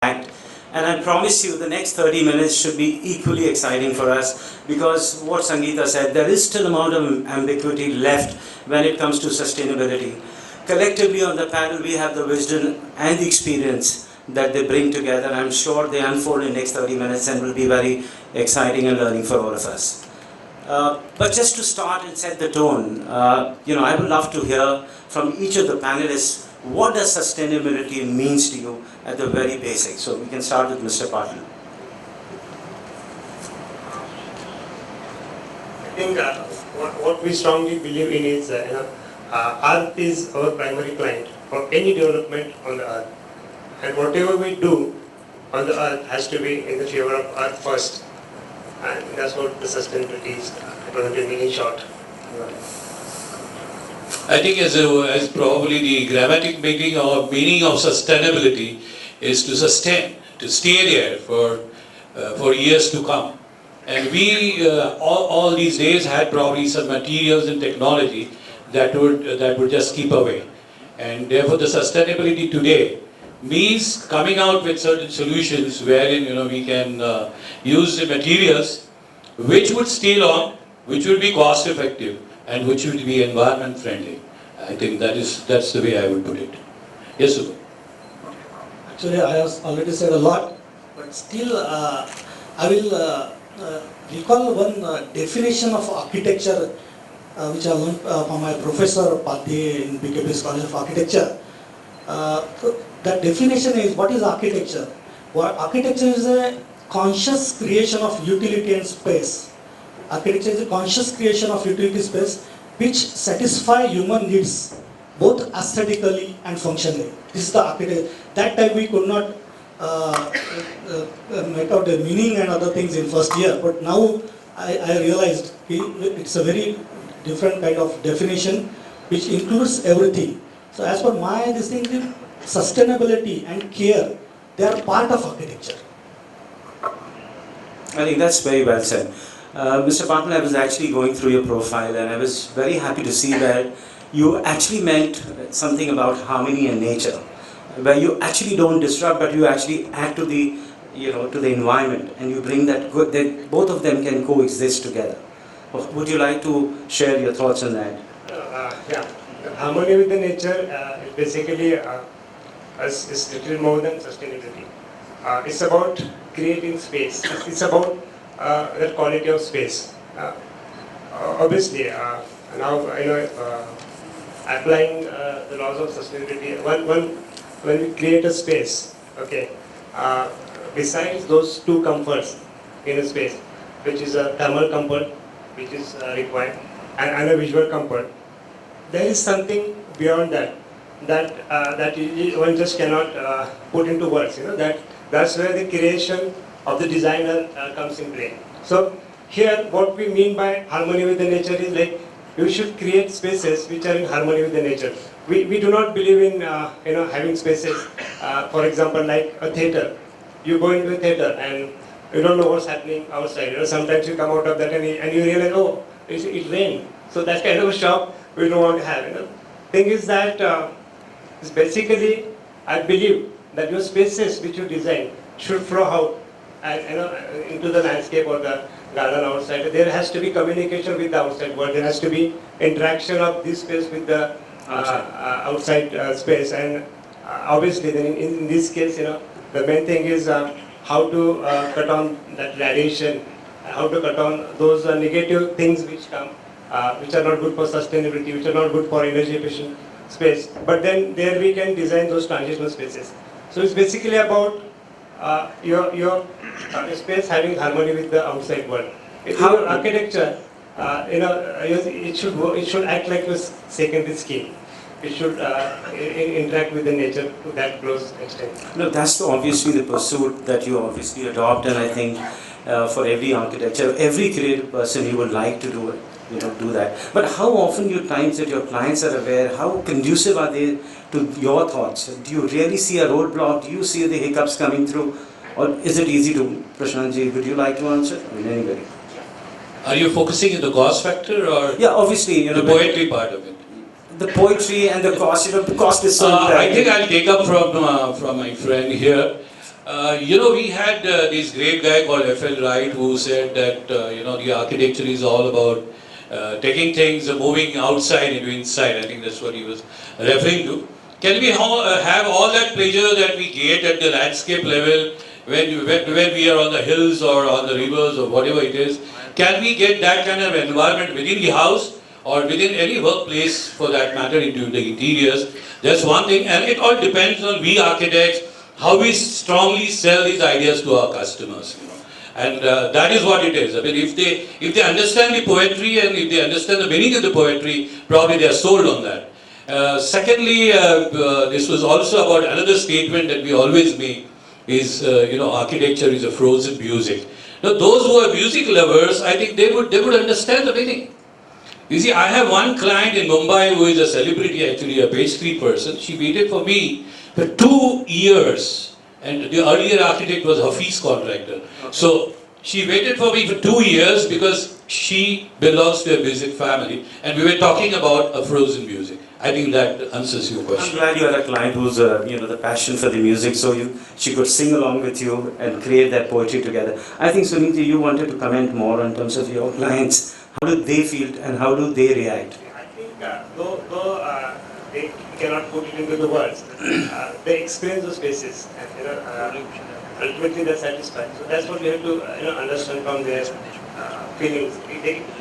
packed. And I promise you the next 30 minutes should be equally exciting for us, because what Sangeeta said, there is still amount of ambiguity left when it comes to sustainability. Collectively on the panel we have the wisdom and the experience that they bring together. I'm sure they unfold in the next 30 minutes and will be very exciting and learning for all of us. But just to start and set the tone, I would love to hear from each of the panelists, what does sustainability means to you at the very basic? So we can start with Mr. Patil. I think what we strongly believe in is, Earth is our primary client for any development on the Earth. And whatever we do on the Earth has to be in the favor of Earth first. And that's what the sustainability is represented in short. I think as probably the grammatic meaning of sustainability is to sustain, to stay there for years to come. And we all these days had probably some materials and technology that would just keep away. And therefore the sustainability today means coming out with certain solutions wherein we can use the materials which would stay long, which will be cost effective, and which will be environment friendly. I think that's the way I would put it. Yes, Subha. Actually, I have already said a lot, but still I will recall one definition of architecture which I learned from my professor Part-III in BKP's College of Architecture. That definition is, what is architecture? Well, architecture is a conscious creation of utility and space. Architecture is a conscious creation of utility space which satisfy human needs both aesthetically and functionally. This is the architecture. That time we could not make out the meaning and other things in first year, but now I realized it's a very different kind of definition which includes everything. So as per my distinctive, sustainability and care, they are part of architecture. I think that's very well said. Mr. Patil, I was actually going through your profile and I was very happy to see that you actually meant something about harmony and nature, where you actually don't disrupt, but you actually add to the, to the environment, and you bring that both of them can coexist together. Would you like to share your thoughts on that? Yeah, harmony with the nature is basically is little more than sustainability. It's about creating space. It's about the quality of space. Obviously, now applying the laws of sustainability. When we create a space, okay. Besides those two comforts in a space, which is a thermal comfort, which is required, and a visual comfort, there is something beyond that one just cannot put into words. That's where the creation of the designer comes in play. So here, what we mean by harmony with the nature is like you should create spaces which are in harmony with the nature. We do not believe in having spaces. For example, like a theater. You go into a theater and you don't know what's happening outside. Sometimes you come out of that and you realize, oh, it rained. So that kind of a shock we don't want to have. Thing is that it's basically, I believe that your spaces which you design should flow out and into the landscape or the garden outside. There has to be communication with the outside world. There has to be interaction of this space with the outside space. And obviously, then in this case, the main thing is how to cut on that radiation, how to cut on those negative things which come, which are not good for sustainability, which are not good for energy efficient space. But then there we can design those transitional spaces. So it's basically about your space having harmony with the outside world. In your architecture, it should act like a secondary scheme. It should interact with the nature to that close extent. No, that's obviously the pursuit that you obviously adopt, and I think for every architecture, every creative person, you would like to do it. Do that. But how often you times that your clients are aware, how conducive are they to your thoughts? Do you really see a roadblock? Do you see the hiccups coming through? Or is it easy to, Prashantji, would you like to answer? Anybody. Are you focusing on the cost factor or yeah, obviously, the poetry part of it? The poetry and the cost, the cost is so I think I'll take up from my friend here. We had this great guy called F.L. Wright who said that, the architecture is all about taking things, moving outside into inside. I think that's what he was referring to. Can we have all that pleasure that we get at the landscape level when we are on the hills or on the rivers or whatever it is? Can we get that kind of environment within the house or within any workplace for that matter into the interiors? That's one thing, and it all depends on we architects, how we strongly sell these ideas to our customers. And that is what it is. I mean, if they understand the poetry and if they understand the meaning of the poetry, probably they are sold on that. Secondly, this was also about another statement that we always make is, architecture is a frozen music. Now, those who are music lovers, I think they would understand the meaning. You see, I have one client in Mumbai who is a celebrity, actually a pastry person. She waited for me for 2 years, and the earlier architect was Hafiz contractor. So she waited for me for 2 years because she belongs to a music family, and we were talking about a frozen music. I think that answers your I'm question. glad you had a client who's, the passion for the music, so she could sing along with you and create that poetry together. I think, Suniti, you wanted to comment more in terms of your clients. How do they feel and how do they react? I think though they cannot put it into the words, they experience the spaces and ultimately they're satisfied. So that's what we have to understand from their feelings.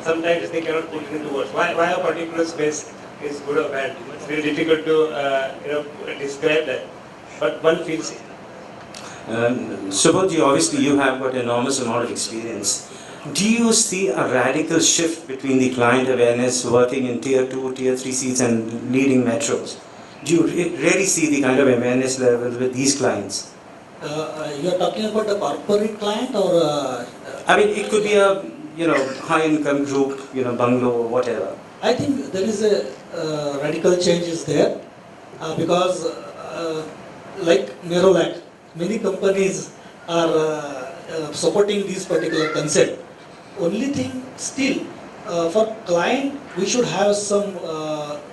Sometimes they cannot put it into words. Why a particular space is good or bad? It's very difficult to describe that, but one feels it. Subodhji, obviously you have got enormous amount of experience. Do you see a radical shift between the client awareness working in tier 2, tier 3 seats and leading metros? Do you really see the kind of awareness level with these clients? You are talking about a corporate client or? I mean, it could be a high income group, bungalow or whatever. I think there is a radical change is there because like Nerolac, many companies are supporting this particular concept. Only thing still for client we should have some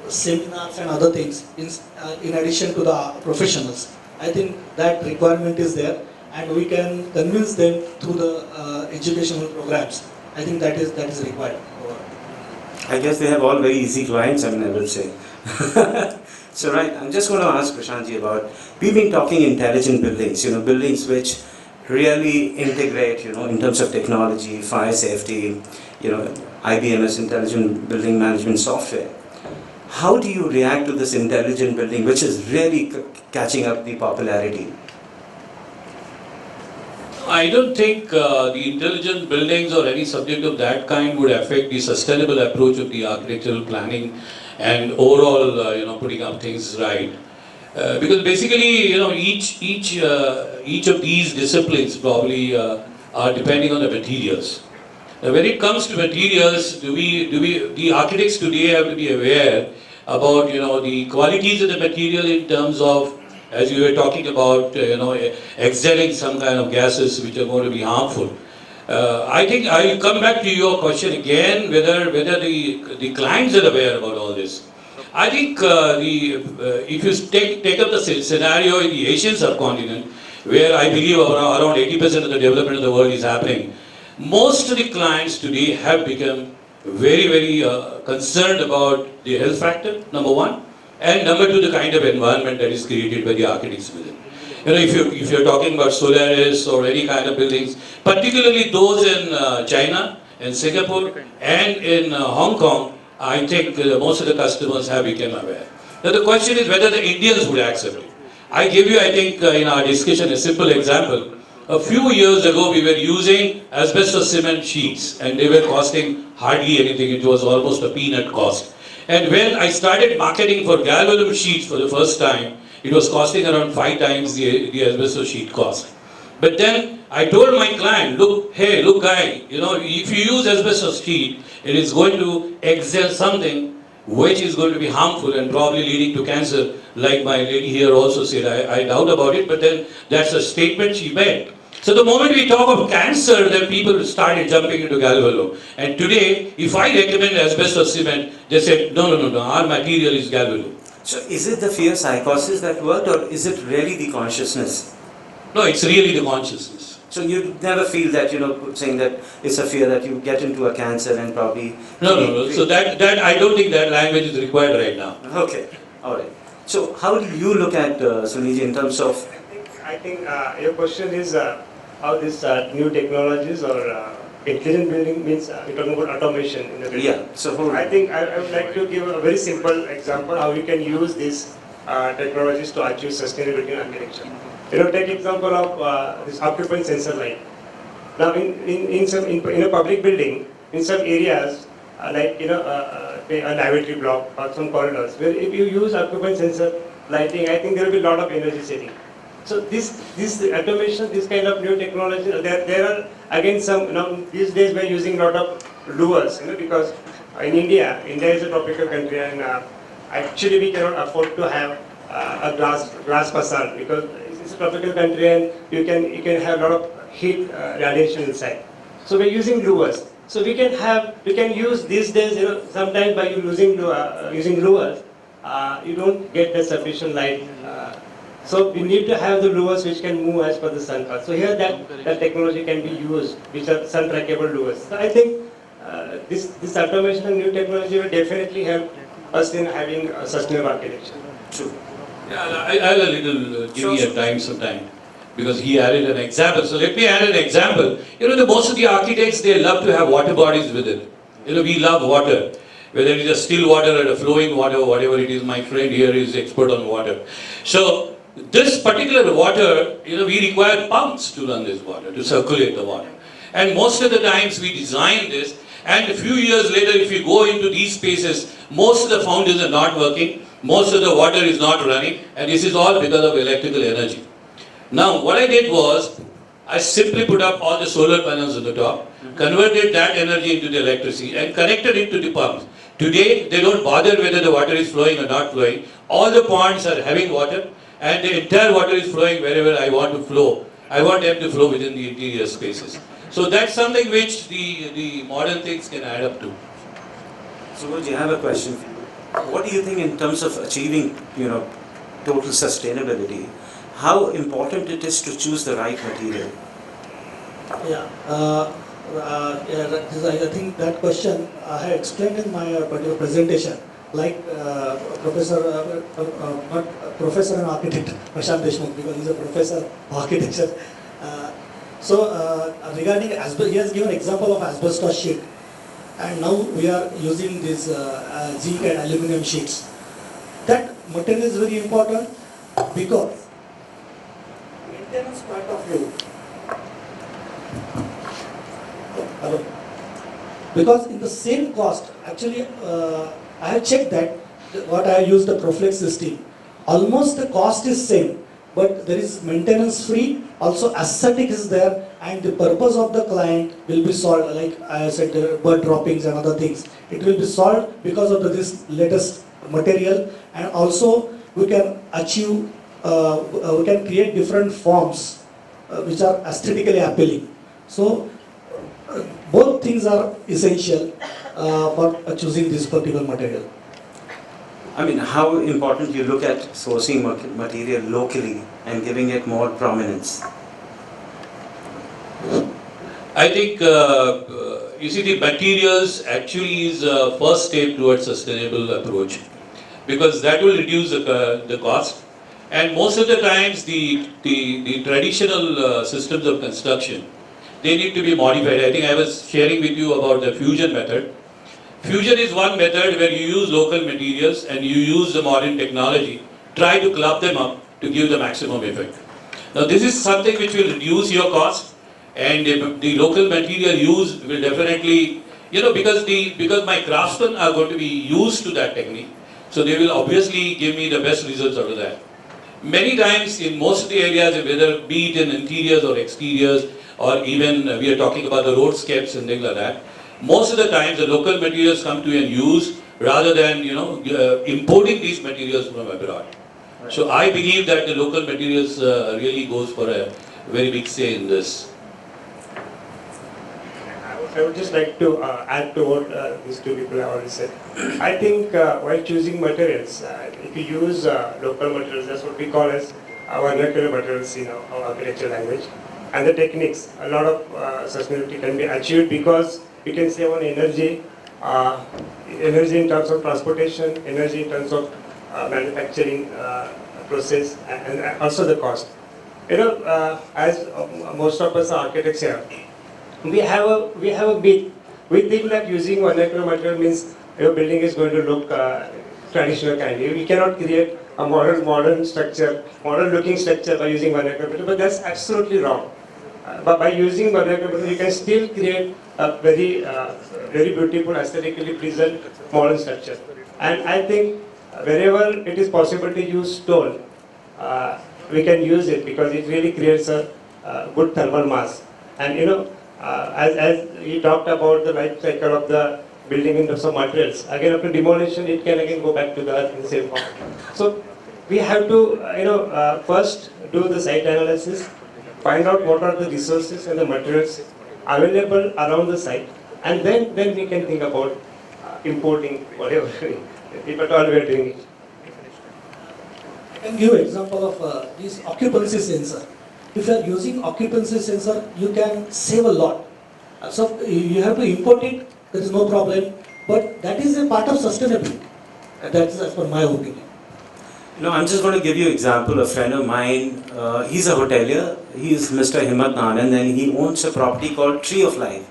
seminars and other things in addition to the professionals. I think that requirement is there and we can convince them through the educational programs. I think that is required. I guess they have all very easy clients, I would say. So right, I'm just going to ask Prashantji about, we've been talking intelligent buildings, buildings which really integrate, in terms of technology, fire safety, IBM's intelligent building management software. How do you react to this intelligent building which is really catching up the popularity? I don't think the intelligent buildings or any subject of that kind would affect the sustainable approach of the architectural planning and overall, putting up things right. Because basically, each of these disciplines probably are depending on the materials. Now, when it comes to materials, the architects today have to be aware about, the qualities of the material in terms of, as you were talking about, exhaling some kind of gases which are going to be harmful. I think I will come back to your question again, whether the clients are aware about all this. I think if you take up the scenario in the Asian subcontinent, where I believe around 80% of the development of the world is happening, most of the clients today have become very, very concerned about the health factor, number one, and number two, the kind of environment that is created by the architects within. If you're talking about Solaris or any kind of buildings, particularly those in China and Singapore and in Hong Kong, I think most of the customers have become aware. Now the question is whether the Indians would accept it. I give you, I think, in our discussion a simple example. A few years ago, we were using asbestos cement sheets and they were costing hardly anything. It was almost a peanut cost. And when I started marketing for galvanum sheets for the first time, it was costing around 5 times the asbestos sheet cost. But then I told my client, look guy, if you use asbestos sheet, it is going to exhale something which is going to be harmful and probably leading to cancer, like my lady here also said. I doubt about it, but then that's a statement she made. So the moment we talk of cancer, then people started jumping into galvanum. And today, if I recommend asbestos cement, they said, no, our material is galvanum. So is it the fear psychosis that worked or is it really the consciousness? No, it's really the consciousness. So you never feel that, saying that it's a fear that you get into a cancer and probably... No. So that I don't think that language is required right now. Okay, all right. So how do you look at, Suniji, in terms of... I think your question is how these new technologies or intelligent building means you're talking about automation in the building. Yeah, so I think I would like to give a very simple example how we can use these technologies to achieve sustainability in architecture. Take example of this occupant sensor light. Now in a public building, in some areas like a lavatory block or some corridors, where if you use occupant sensor lighting, I think there will be a lot of energy saving. So this automation, this kind of new technology, there are again some, these days we're using a lot of luvers, because in India is a tropical country, and actually we cannot afford to have a glass facade, because it's a tropical country and you can have a lot of heat radiation inside. So we're using luvers. So we can use these days, sometimes by using luvers, you don't get the sufficient light. So we need to have the luvers which can move as per the sun path. So here that technology can be used, which are sun trackable luvers. So I think this automation and new technology will definitely help us in having a sustainable architecture. True. Yeah, I'll a little give me a time sometime, because he added an example. So let me add an example. Most of the architects, they love to have water bodies with it. We love water. Whether it is a still water or a flowing water, whatever it is, my friend here is expert on water. So this particular water, we require pumps to run this water, to circulate the water. And most of the times we design this, and a few years later, if you go into these spaces, most of the fountains are not working, most of the water is not running, and this is all because of electrical energy. Now, what I did was, I simply put up all the solar panels on the top, converted that energy into the electricity, and connected it to the pumps. Today, they don't bother whether the water is flowing or not flowing. All the ponds are having water, and the entire water is flowing wherever I want to flow. I want them to flow within the interior spaces. So that's something which the modern things can add up to. Subodh, I have a question for you. What do you think in terms of achieving, total sustainability? How important it is to choose the right material? Yeah, I think that question I had explained in my particular presentation. Like not professor and architect Prashant Deshmukh, because he's a professor of architecture. Regarding asbestos, he has given example of asbestos sheet, and now we are using these zinc and aluminum sheets. That material is very important because maintenance point of view. Hello. Because in the same cost, actually, I have checked that what I used the Proflex system, almost the cost is same, but there is maintenance free, also aesthetic is there, and the purpose of the client will be solved, like I said, bird droppings and other things. It will be solved because of this latest material, and also we can achieve, we can create different forms which are aesthetically appealing. So both things are essential for choosing this particular material. I mean, how important you look at sourcing material locally and giving it more prominence? I think, you see, the materials actually is a first step towards sustainable approach, because that will reduce the cost. And most of the times, the traditional systems of construction, they need to be modified. I think I was sharing with you about the fusion method. Fusion is one method where you use local materials and you use the modern technology, try to club them up to give the maximum effect. Now this is something which will reduce your cost, and the local material used will definitely, because my craftsmen are going to be used to that technique, so they will obviously give me the best results out of that. Many times in most of the areas, whether be it in interiors or exteriors, or even we are talking about the roadscapes and things like that, most of the times the local materials come to and use rather than importing these materials from abroad. Right. So I believe that the local materials really goes for a very big say in this. I would just like to add to what these two people have already said. I think while choosing materials, if you use local materials, that's what we call as vernacular materials in our architecture language. And the techniques, a lot of sustainability can be achieved because we can save on energy, energy in terms of transportation, energy in terms of manufacturing process, and also the cost. As most of us are architects here, we have a myth. We think that using vernacular material means your building is going to look traditional kind. We cannot create a modern structure, modern looking structure by using vernacular material, but that's absolutely wrong. But by using vernacular material, you can still create a very beautiful, aesthetically pleasant modern structure. And I think wherever it is possible to use stone, we can use it because it really creates a good thermal mass. And as he talked about the life cycle of the building in terms of materials, again after demolition, it can again go back to the earth in the same form. So we have to, first do the site analysis, find out what are the resources and the materials available around the site, and then we can think about importing whatever, if at all we are doing it. I can give example of this occupancy sensor. If you are using occupancy sensor, you can save a lot. So you have to import it, there is no problem, but that is a part of sustainability. That is as per my opinion. I'm just going to give you an example. A friend of mine, he's a hotelier. He's Mr. Himmat Nan, and then he owns a property called Tree of Life.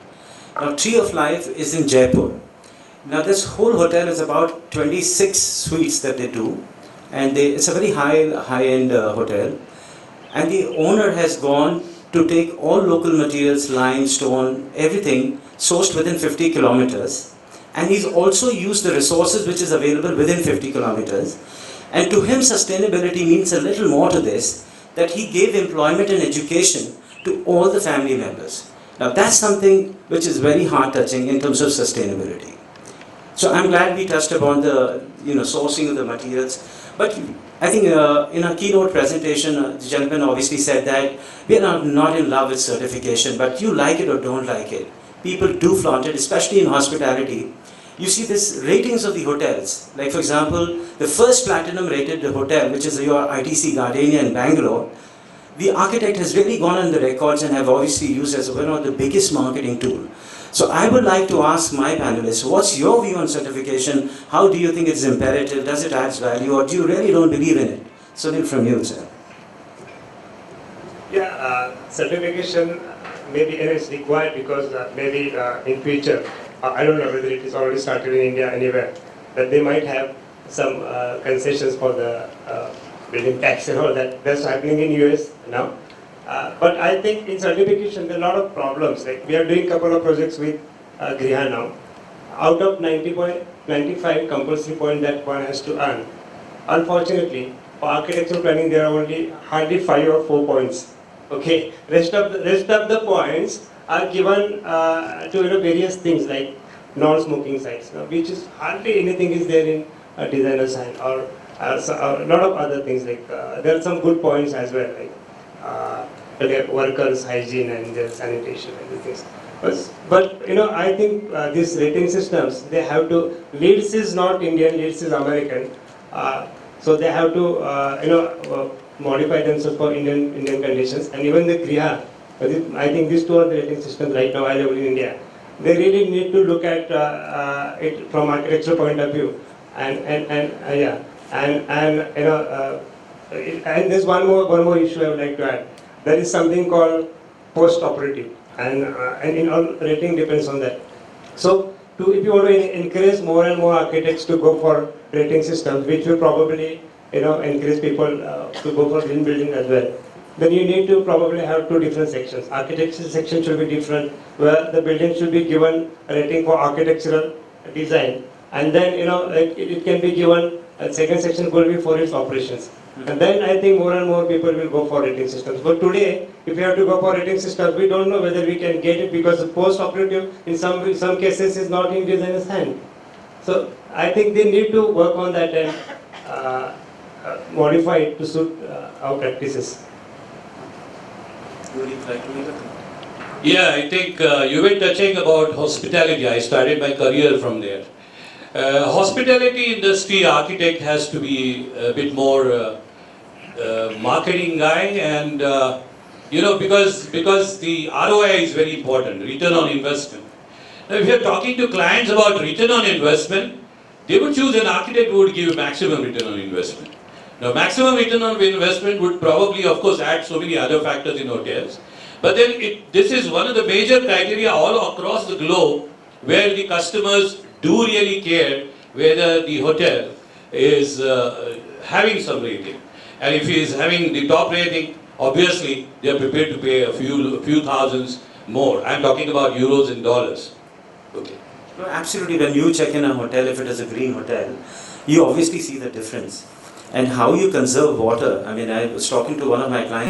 Now, Tree of Life is in Jaipur. Now, this whole hotel is about 26 suites that they do, and it's a very high-end hotel. And the owner has gone to take all local materials, limestone, everything sourced within 50 kilometers. And he's also used the resources which is available within 50 kilometers. And to him, sustainability means a little more to this, that he gave employment and education to all the family members. Now that's something which is very heart-touching in terms of sustainability. So I'm glad we touched upon the sourcing of the materials. But I think in our keynote presentation, the gentleman obviously said that we are not in love with certification, but you like it or don't like it. People do flaunt it, especially in hospitality. You see this ratings of the hotels. Like for example, the first platinum rated hotel, which is your ITC Gardenia in Bangalore, the architect has really gone on the records and have obviously used as one of the biggest marketing tool. So I would like to ask my panelists, what's your view on certification? How do you think it's imperative? Does it add value, or do you really don't believe in it? Sunil, from you, sir. Yeah, certification maybe is required because maybe in future, I don't know whether it is already started in India anywhere, that they might have some concessions for the building tax and all that. That's happening in US now. But I think in certification there are a lot of problems. Like we are doing a couple of projects with Griha now. Out of 95 compulsory points that one has to earn, unfortunately for architectural planning there are only hardly 5 or 4 points. Okay, rest of the points are given to various things like non-smoking sites, which is hardly anything is there in design design or a lot of other things like there are some good points as well like workers hygiene and their sanitation and the things. But I think these rating systems they have to, Leeds is not Indian, Leeds is American, so they have to modify themselves for Indian conditions. And even the Griha, I think these two are the rating systems right now available in India. They really need to look at it from architectural point of view, and there's one more issue I would like to add. There is something called post-operative, and in all rating depends on that. So if you want to encourage more and more architects to go for rating systems, which will probably encourage people to go for green building as well, then you need to probably have 2 different sections. Architecture section should be different, where the building should be given a rating for architectural design, and then it can be given a second section could be for its operations. And then I think more and more people will go for rating systems. But today, if we have to go for rating systems, we don't know whether we can get it because the post-operative in some cases is not in designer's hand. So I think they need to work on that and modify it to suit our practices. Would you like to make a comment? Yeah, I think you were touching about hospitality. I started my career from there. Hospitality industry architect has to be a bit more marketing guy, and because the ROI is very important, return on investment. Now, if you're talking to clients about return on investment, they would choose an architect who would give maximum return on investment. Now, maximum return on investment would probably, of course, add so many other factors in hotels. But then this is one of the major criteria all across the globe where the customers do really care whether the hotel is having some rating. And if he is having the top rating, obviously they are prepared to pay a few thousands more. I'm talking about euros and dollars. Okay. No, absolutely. When you check in a hotel, if it is a green hotel, you obviously see the difference. And how you conserve water. I mean, I was talking to one of my clients.